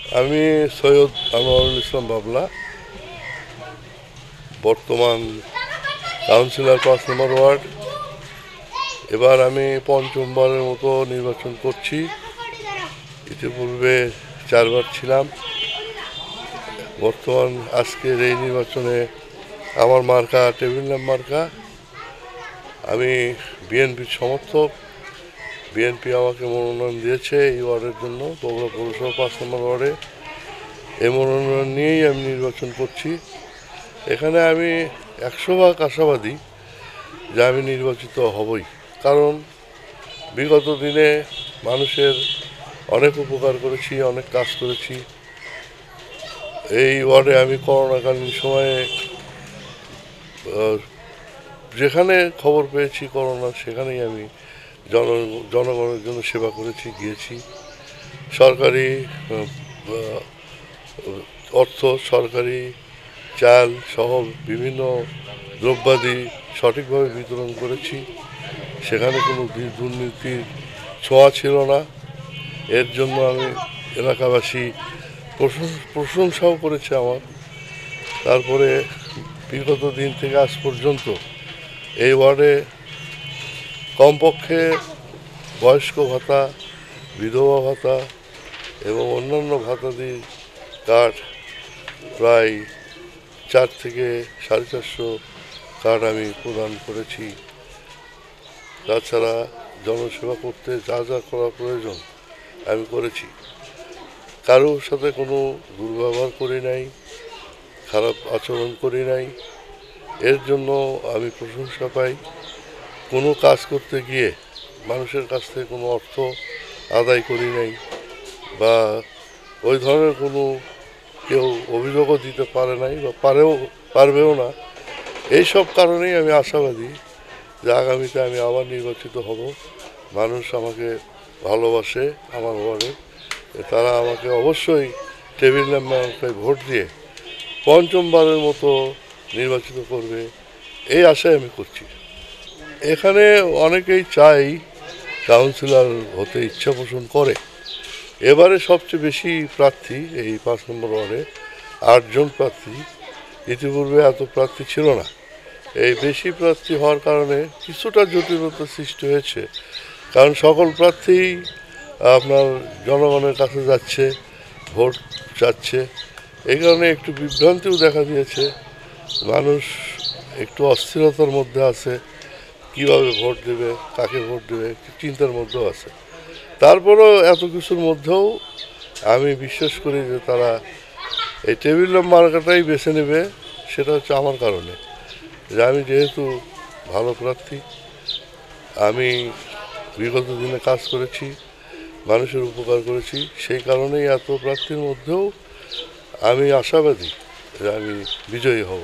আমি সৈয়দ আনোয়ারুল ইসলাম বাবলা, বর্তমান কাউন্সিলর ৫ নম্বর ওয়ার্ড। এবার আমি পঞ্চমবারের মতো নির্বাচন করছি। ইতিপূর্বে ৪ বার ছিলাম। বর্তমান আজকের এই নির্বাচনে আমার মার্কা টেবিল ল্যাম্প মার্কা। আমি বিএনপির সমর্থক। বিএনপি আমাকে মনোনয়ন দিয়েছে এই ওয়ার্ডের জন্য, বগুড়া পৌরসভা ৫ নম্বর ওয়ার্ডে। এই মনোনয়ন নিয়েই আমি নির্বাচন করছি। এখানে আমি ১০০% আশাবাদী যে আমি নির্বাচিত হবই, কারণ বিগত দিনে মানুষের অনেক উপকার করেছি, অনেক কাজ করেছি। এই ওয়ার্ডে আমি করোনাকালীন সময়ে যেখানে খবর পেয়েছি করোনা, সেখানেই আমি জনগণের জন্য সেবা করেছি, গিয়েছি। সরকারি অর্থ, সরকারি চাল সহ বিভিন্ন দ্রব্যাদি সঠিকভাবে বিতরণ করেছি। সেখানে কোনো দুর্নীতির ছোঁয়া ছিল না। এর জন্য আমি এলাকাবাসী প্রশংসাও করেছে আমার। তারপরে বিগত দিন থেকে আজ পর্যন্ত এই ওয়ার্ডে কমপক্ষে বয়স্ক ভাতা, বিধবা ভাতা এবং অন্যান্য ভাতাদি কার্ড প্রায় ৪ থেকে ৪৫০ কার্ড আমি প্রদান করেছি। তাছাড়া জনসেবা করতে যা যা করা প্রয়োজন আমি করেছি। কারোর সাথে কোনো দুর্ব্যবহার করি নাই, খারাপ আচরণ করি নাই। এর জন্য আমি প্রশংসা পাই। কোনো কাজ করতে গিয়ে মানুষের কাছ থেকে কোনো অর্থ আদায় করি নাই, বা ওই ধরনের কোনো কেউ অভিযোগও দিতে পারে নাই বা পারবেও না। এইসব কারণেই আমি আশাবাদী যে আগামীতে আমি আবার নির্বাচিত হব। মানুষ আমাকে ভালোবাসে আমার ওয়ার্ডে। তারা আমাকে অবশ্যই টেবিল ল্যাম্প মার্কায় ভোট দিয়ে পঞ্চমবারের মতো নির্বাচিত করবে, এই আশায় আমি করছি। এখানে অনেকেই চাই, কাউন্সিলর হতে ইচ্ছা পোষণ করে। এবারে সবচেয়ে বেশি প্রার্থী এই ৫ নম্বর ওয়ার্ডে ৮ জন প্রার্থী। ইতিপূর্বে এত প্রার্থী ছিল না। এই বেশি প্রার্থী হওয়ার কারণে কিছুটা জটিলতা সৃষ্টি হয়েছে, কারণ সকল প্রার্থী আপনার জনগণের কাছে যাচ্ছে, ভোট চাচ্ছে। এই কারণে একটু বিভ্রান্তিও দেখা দিয়েছে। মানুষ একটু অস্থিরতার মধ্যে আছে, কিভাবে ভোট দেবে, কাকে ভোট দেবে, চিন্তার মধ্যেও আছে। তারপরেও এত কিছুর মধ্যেও আমি বিশ্বাস করি যে তারা এই টেবিল ল্যাম্প মার্কাটাই বেছে নেবে। সেটা হচ্ছে আমার কারণে, যে আমি যেহেতু ভালো প্রার্থী, আমি বিগত দিনে কাজ করেছি, মানুষের উপকার করেছি। সেই কারণেই এত প্রার্থীর মধ্যেও আমি আশাবাদী যে আমি বিজয়ী হব।